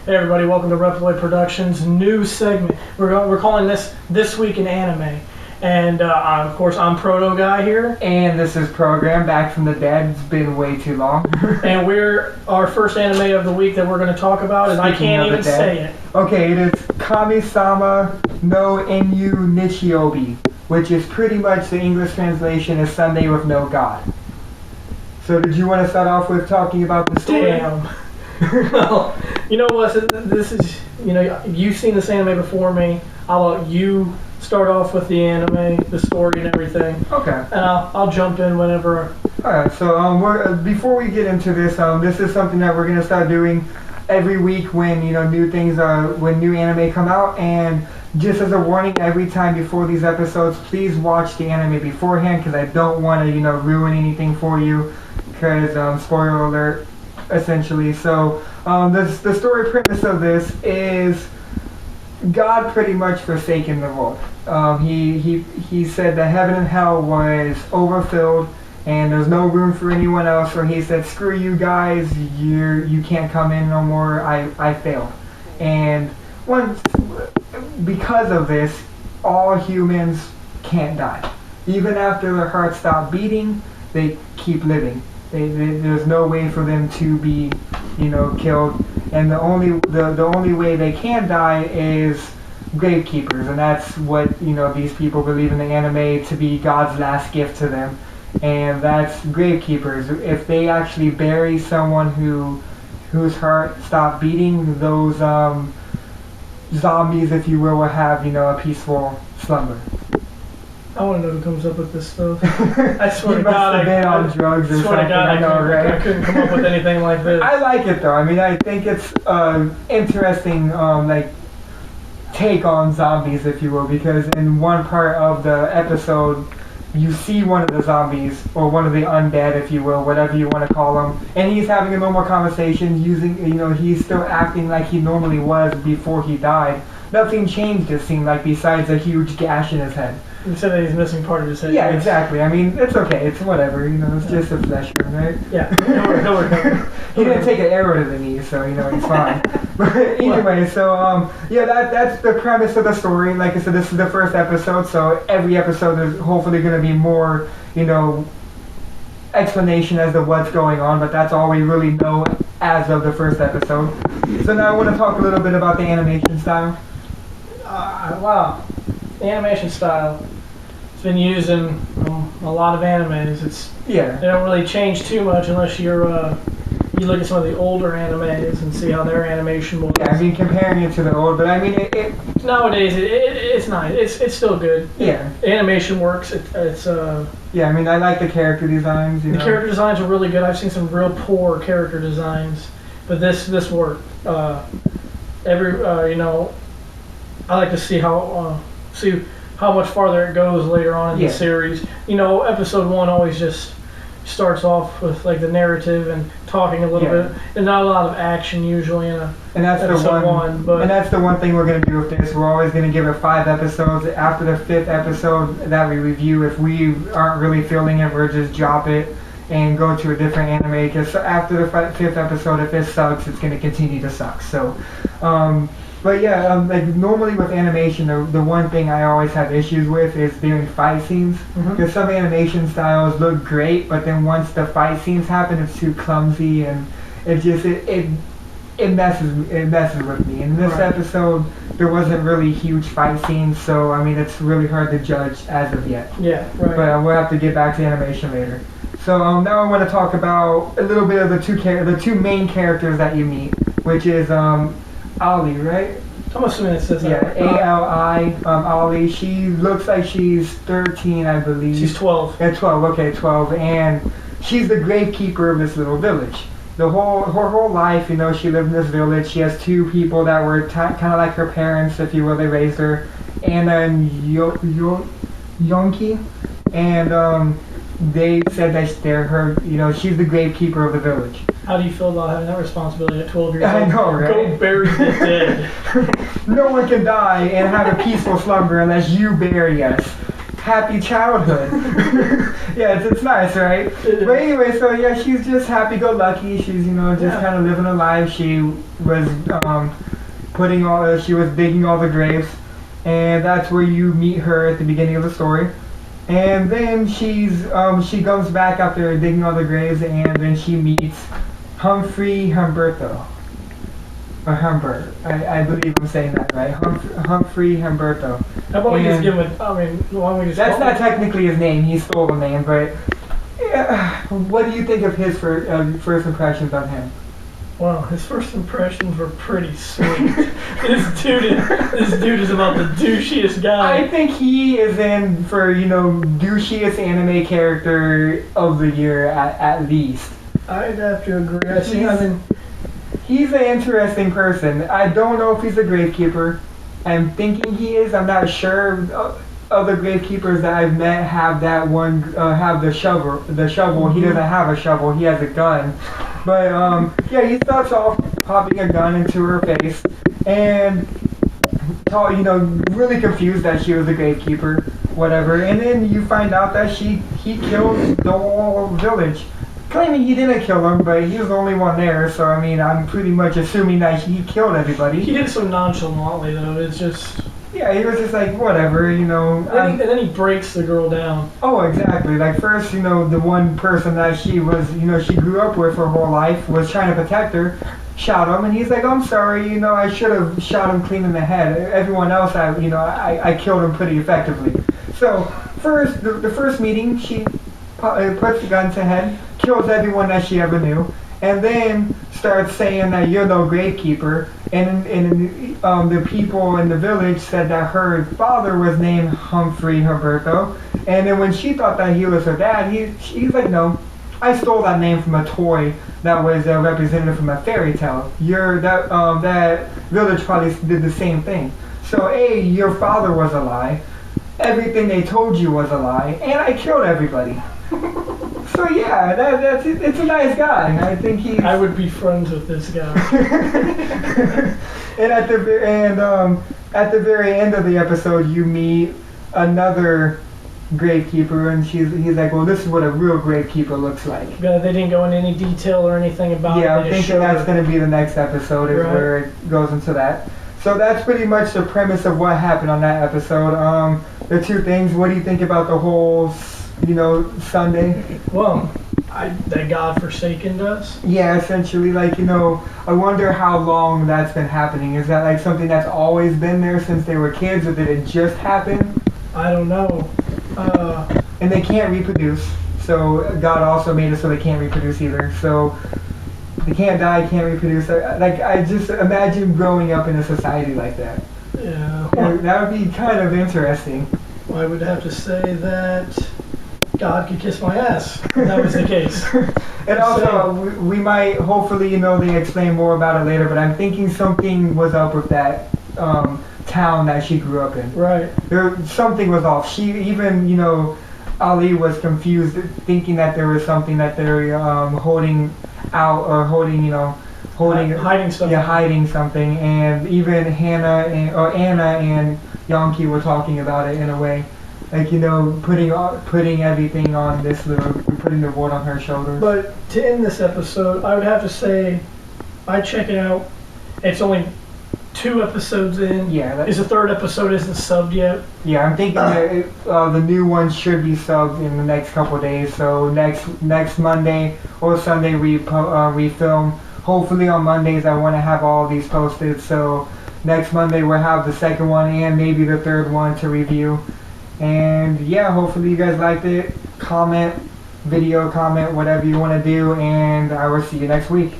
Hey everybody, welcome to ReploidProductions new segment. We're calling this Week in Anime. And of course I'm Proto Guy here. And this is Program, back from the dead. It's been way too long. And our first anime of the week that we're going to talk about, and I can't even say it. Okay, it is Kamisama no Inai Nichiyoubi, which is pretty much the English translation is Sunday with no God. So did you want to start off with talking about the story? Damn. Well, you know what, this is, you've seen this anime before me. I'll let you start off with the anime, the story and everything. Okay. And I'll jump in whenever. Alright, so before we get into this, this is something that we're going to start doing every week when, when new anime come out. And just as a warning, every time before these episodes, please watch the anime beforehand, because I don't want to, ruin anything for you, because, spoiler alert, essentially. So, the story premise of this is God pretty much forsaken the world. He said that heaven and hell was overfilled and there's no room for anyone else, so he said, screw you guys, you can't come in no more, I failed. And because of this, all humans can't die. Even after their hearts stop beating, they keep living. There's no way for them to be, killed. And the only way they can die is gravekeepers, and that's what these people believe in the anime to be God's last gift to them, and that's gravekeepers. If they actually bury someone whose heart stopped beating, those zombies, if you will have a peaceful slumber. I want to know who comes up with this stuff. I swear to God, I've been on drugs or something. I couldn't come up with anything like this. I like it though. I mean, I think it's interesting, take on zombies, if you will, because in one part of the episode, you see one of the zombies, or one of the undead, if you will, whatever you want to call them, and he's having a normal conversation using, he's still acting like he normally was before he died. Nothing changed, it seemed like, besides a huge gash in his head. You said that he's missing part of his head. Yeah, exactly. I mean, it's okay. It's whatever. It's just a flesh wound, right? Yeah. No, he didn't take an arrow to the knee, so he's fine. But anyway, so that's the premise of the story. Like I said, this is the first episode, so every episode is hopefully going to be more, explanation as to what's going on. But that's all we really know as of the first episode. So now I want to talk a little bit about the animation style. Wow, the animation style. It's been used in a lot of animes. They don't really change too much unless you look at some of the older animes and see how their animation was. Yeah, I mean, comparing it to the old, but I mean, nowadays it's nice. It's still good. Yeah, the animation works. Yeah, I mean, I like the character designs. The character designs are really good. I've seen some real poor character designs, but this worked. I like to see how much farther it goes later on in the series. Episode 1 always just starts off with like the narrative and talking a little bit, and not a lot of action usually in episode 1. But and that's the one thing we're going to do with this. We're always going to give it 5 episodes. After the 5th episode that we review, if we aren't really feeling it, we'll just drop it and go to a different anime. Because after the 5th episode, if it sucks, it's going to continue to suck. So. But yeah, like normally with animation, the one thing I always have issues with is during fight scenes. Because some animation styles look great, but then once the fight scenes happen, it's too clumsy, and it messes with me. In this episode, there wasn't really huge fight scenes, so I mean it's really hard to judge as of yet. Yeah, right. But we'll have to get back to animation later. So now I want to talk about a little bit of the two main characters that you meet, which is Ali, right? I'm assuming it says that. Yeah, A-L-I, Ali. She looks like she's 13, I believe. She's 12. Yeah, 12, okay, 12. And she's the gravekeeper of this little village. Her whole life, she lived in this village. She has 2 people that were kind of like her parents, if you will. They raised her. And then Yonki. And they said that they're her, she's the gravekeeper of the village. How do you feel about having that responsibility at 12 years old? I know, right? Go bury the dead. No one can die and have a peaceful slumber unless you bury us. happy childhood. Yeah, it's nice, right? But anyway, so yeah, she's just happy-go-lucky. She's, you know, just kind of living her life. She was she was digging all the graves, and that's where you meet her at the beginning of the story. And then she comes back after digging all the graves, and then she meets Humphrey Humberto. Or Humbert. I believe I'm saying that right. Humphrey Humberto. How about we just give him why don't we just that's not technically his name. He stole the name, but what do you think of his first impressions on him? Well, his first impressions were pretty sweet. This dude is about the douchiest guy. I think he is in for, you know, douchiest anime character of the year at least. I'd have to agree. He's an interesting person. I don't know if he's a gravekeeper. I'm thinking he is. I'm not sure. Other gravekeepers that I've met have that one, have the shovel. Mm-hmm. He doesn't have a shovel. He has a gun. But yeah, he starts off popping a gun into her face and, you know, really confused that she was a gravekeeper, whatever. And then you find out that he killed the whole village. Claiming he didn't kill him, but he was the only one there, so I mean, I'm pretty much assuming that he killed everybody. He did it so nonchalantly, though. It's just... Yeah, he was just like, whatever, you know. And then he breaks the girl down. Oh, exactly. Like, first, you know, the one person that she was, you know, she grew up with her whole life was trying to protect her, shot him, and he's like, I'm sorry, you know, I should have shot him clean in the head. Everyone else, I killed him pretty effectively. So, first, the first meeting, she puts the gun to head, kills everyone that she ever knew, and then starts saying that you're no gravekeeper, and the people in the village said that her father was named Humphrey Humberto, and then when she thought that he was her dad, he's like, no, I stole that name from a toy that was represented from a fairy tale. That village probably did the same thing. So your father was a lie, everything they told you was a lie, and I killed everybody. So yeah, it's a nice guy. I think I would be friends with this guy. And at the very end of the episode, you meet another gravekeeper, and he's like, well, this is what a real gravekeeper looks like. Yeah, they didn't go into any detail or anything about it. Yeah, I'm thinking that's going to be the next episode, is where it goes into that. So that's pretty much the premise of what happened on that episode. The two things. What do you think about the whole, you know, Sunday? Well, that God forsaken us? Yeah, essentially, like, you know, I wonder how long that's been happening. Is that like something that's always been there since they were kids, or did it just happen? I don't know. And they can't reproduce, so God also made it so they can't reproduce either. So they can't die, can't reproduce. Like, I just imagine growing up in a society like that. Yeah. That would be kind of interesting. Well, I would have to say that God could kiss my ass if that was the case. And also, we might, hopefully, you know, they explain more about it later, but I'm thinking something was up with that town that she grew up in. Right. Something was off. She even, you know, Ali was confused, thinking that there was something that they're holding out, or hiding something. Yeah, hiding something. And even Anna and Yonki were talking about it in a way. Like, you know, putting everything on putting the world on her shoulders. But to end this episode, I would have to say, I check it out. It's only 2 episodes in. Yeah. Is the 3rd episode isn't subbed yet? Yeah, I'm thinking that the new one should be subbed in the next couple of days. So next Monday or Sunday we film. Hopefully on Mondays I want to have all these posted. So next Monday we'll have the 2nd one and maybe the 3rd one to review. And yeah, hopefully you guys liked it. Comment, whatever you want to do, and I will see you next week.